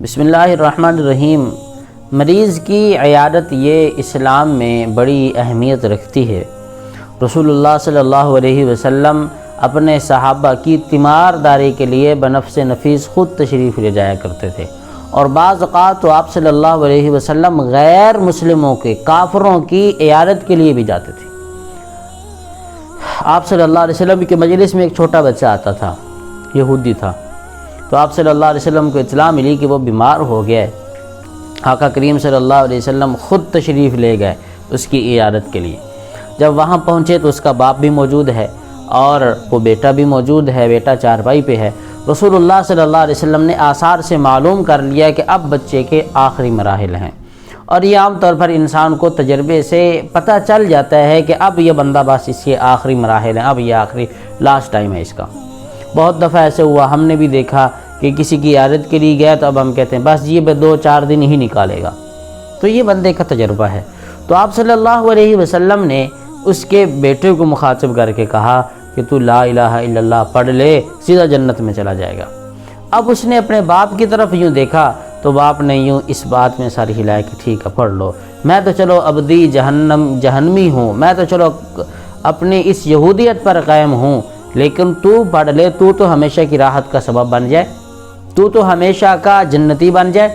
بسم اللہ الرحمن الرحیم۔ مریض کی عیادت یہ اسلام میں بڑی اہمیت رکھتی ہے۔ رسول اللہ صلی اللہ علیہ وسلم اپنے صحابہ کی تیمارداری کے لیے بنفس نفیس خود تشریف لے جایا کرتے تھے، اور بعض اوقات تو آپ صلی اللہ علیہ وسلم غیر مسلموں کے کافروں کی عیادت کے لیے بھی جاتے تھے۔ آپ صلی اللہ علیہ وسلم کے مجلس میں ایک چھوٹا بچہ آتا تھا، یہودی تھا، تو آپ صلی اللہ علیہ وسلم کو اطلاع ملی کہ وہ بیمار ہو گیا ہے۔ آقا کریم صلی اللہ علیہ وسلم خود تشریف لے گئے اس کی عیادت کے لیے۔ جب وہاں پہنچے تو اس کا باپ بھی موجود ہے اور وہ بیٹا بھی موجود ہے، بیٹا چارپائی پہ ہے۔ رسول اللہ صلی اللہ علیہ وسلم نے آثار سے معلوم کر لیا کہ اب بچے کے آخری مراحل ہیں، اور یہ عام طور پر انسان کو تجربے سے پتہ چل جاتا ہے کہ اب یہ بندہ بس اس کے آخری مراحل ہیں، اب یہ آخری لاسٹ ٹائم ہے اس کا۔ بہت دفعہ ایسے ہوا، ہم نے بھی دیکھا کہ کسی کی عیادت کے لیے گیا تو اب ہم کہتے ہیں بس یہ 2-4 دن ہی نکالے گا، تو یہ بندے کا تجربہ ہے۔ تو آپ صلی اللہ علیہ وسلم نے اس کے بیٹے کو مخاطب کر کے کہا کہ تو لا الہ الا اللہ پڑھ لے، سیدھا جنت میں چلا جائے گا۔ اب اس نے اپنے باپ کی طرف یوں دیکھا تو باپ نے یوں اس بات میں سر ہلایا کہ ٹھیک ہے پڑھ لو، میں تو چلو ابدی جہنمی ہوں، میں تو چلو اپنی اس یہودیت پر قائم ہوں، لیکن تو پڑھ لے، تو ہمیشہ کی راحت کا سبب بن جائے، تو ہمیشہ کا جنتی بن جائے۔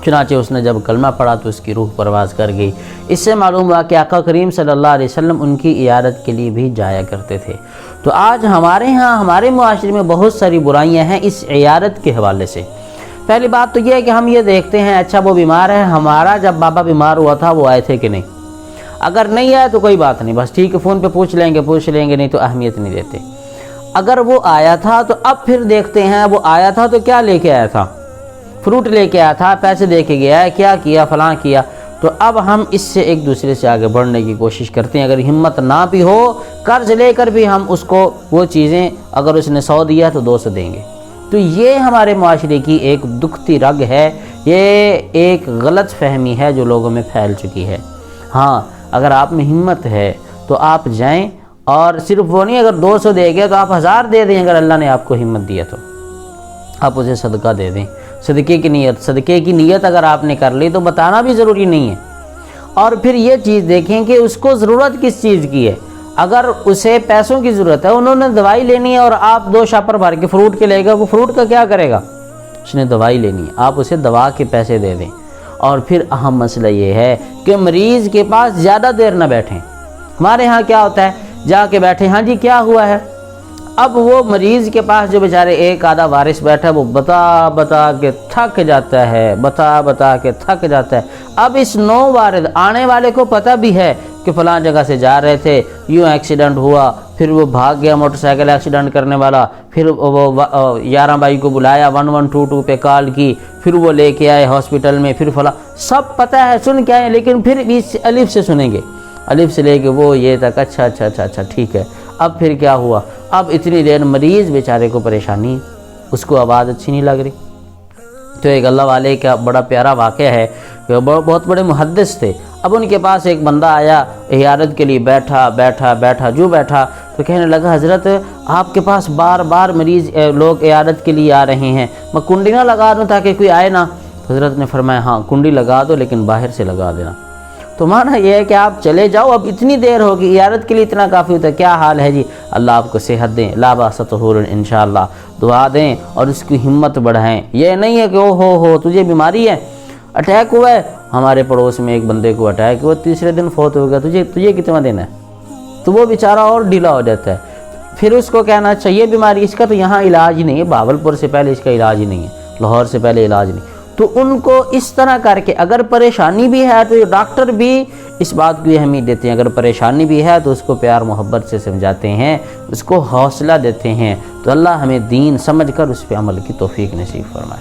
چنانچہ اس نے جب کلمہ پڑھا تو اس کی روح پرواز کر گئی۔ اس سے معلوم ہوا کہ آقا کریم صلی اللہ علیہ وسلم ان کی عیادت کے لیے بھی جایا کرتے تھے۔ تو آج ہمارے ہاں ہمارے معاشرے میں بہت ساری برائیاں ہیں اس عیادت کے حوالے سے۔ پہلی بات تو یہ ہے کہ ہم یہ دیکھتے ہیں اچھا وہ بیمار ہے، ہمارا جب بابا بیمار ہوا تھا وہ آئے تھے کہ نہیں؟ اگر نہیں آئے تو کوئی بات نہیں، بس ٹھیک ہے فون پہ پوچھ لیں گے، نہیں تو اہمیت نہیں دیتے۔ اگر وہ آیا تھا تو اب پھر دیکھتے ہیں وہ آیا تھا تو کیا لے کے آیا تھا، فروٹ لے کے آیا تھا، پیسے دے کے گیا ہے، کیا کیا، فلاں کیا۔ تو اب ہم اس سے ایک دوسرے سے آگے بڑھنے کی کوشش کرتے ہیں۔ اگر ہمت نہ بھی ہو، قرض لے کر بھی ہم اس کو وہ چیزیں، اگر اس نے 100 دیا تو 200 دیں گے۔ تو یہ ہمارے معاشرے کی ایک دکھتی رگ ہے، یہ ایک غلط فہمی ہے جو لوگوں میں پھیل چکی ہے۔ ہاں اگر آپ میں ہمت ہے تو آپ جائیں، اور صرف وہ نہیں، اگر 200 دے گئے تو آپ 1000 دے دیں۔ اگر اللہ نے آپ کو ہمت دیا تو آپ اسے صدقہ دے دیں، صدقے کی نیت اگر آپ نے کر لی تو بتانا بھی ضروری نہیں ہے۔ اور پھر یہ چیز دیکھیں کہ اس کو ضرورت کس چیز کی ہے۔ اگر اسے پیسوں کی ضرورت ہے، انہوں نے دوائی لینی ہے، اور آپ 2 شاپر بھر کے فروٹ کے لے گا، وہ فروٹ کا کیا کرے گا؟ اس نے دوائی لینی ہے، آپ اسے دوا کے پیسے دے دیں۔ اور پھر اہم مسئلہ یہ ہے کہ مریض کے پاس زیادہ دیر نہ بیٹھیں۔ ہمارے ہاں کیا ہوتا ہے، جا کے بیٹھے، ہاں جی کیا ہوا ہے؟ اب وہ مریض کے پاس جو بیچارے ایک آدھا وارث بیٹھا ہے وہ بتا کے تھک جاتا ہے۔ اب اس نو وارد آنے والے کو پتہ بھی ہے کہ فلاں جگہ سے جا رہے تھے، یوں ایکسیڈنٹ ہوا، پھر وہ بھاگ گیا موٹر سائیکل ایکسیڈنٹ کرنے والا، پھر وہ 11 بائی کو بلایا، 1122 پہ کال کی، پھر وہ لے کے آئے ہاسپٹل میں، پھر فلاں سب پتہ ہے، سن کے آئے، لیکن پھر بھی الف سے سنیں گے، الف سے لے کے وہ یہ تک، اچھا ٹھیک ہے۔ اب پھر کیا ہوا؟ اب اتنی دیر مریض بیچارے کو پریشانی، اس کو آواز اچھی نہیں لگ رہی۔ تو ایک اللہ والے کا بڑا پیارا واقعہ ہے کہ بہت بڑے محدث تھے۔ اب ان کے پاس ایک بندہ آیا عیادت کے لیے، بیٹھا تو کہنے لگا حضرت آپ کے پاس بار بار مریض لوگ عیادت کے لیے آ رہے ہیں، میں کنڈی نہ لگا دوں تاکہ کوئی آئے نہ؟ حضرت نے فرمایا ہاں کنڈی لگا دو، لیکن باہر سے لگا دینا۔ تو معنی یہ ہے کہ آپ چلے جاؤ، اب اتنی دیر ہوگی، عیادت کے لیے اتنا کافی ہوتا ہے۔ کیا حال ہے جی؟ اللہ آپ کو صحت دیں، لا باس طہور انشاءاللہ، دعا دیں اور اس کی ہمت بڑھائیں۔ یہ نہیں ہے کہ ہو تجھے بیماری ہے، اٹیک ہوا ہے۔ ہمارے پڑوس میں ایک بندے کو اٹیک ہوا، تیسرے دن فوت ہو گیا، تجھے کتنا دینا ہے؟ تو وہ بیچارہ اور ڈھیلا ہو جاتا ہے۔ پھر اس کو کہنا چاہیے بیماری اس کا تو یہاں علاج ہی نہیں ہے، بہاولپور سے پہلے اس کا علاج ہی نہیں ہے، لاہور سے پہلے علاج نہیں۔ تو ان کو اس طرح کر کے، اگر پریشانی بھی ہے تو ڈاکٹر بھی اس بات کی اہمیت دیتے ہیں، اگر پریشانی بھی ہے تو اس کو پیار محبت سے سمجھاتے ہیں، اس کو حوصلہ دیتے ہیں۔ تو اللہ ہمیں دین سمجھ کر اس پہ عمل کی توفیق نصیب فرمائے۔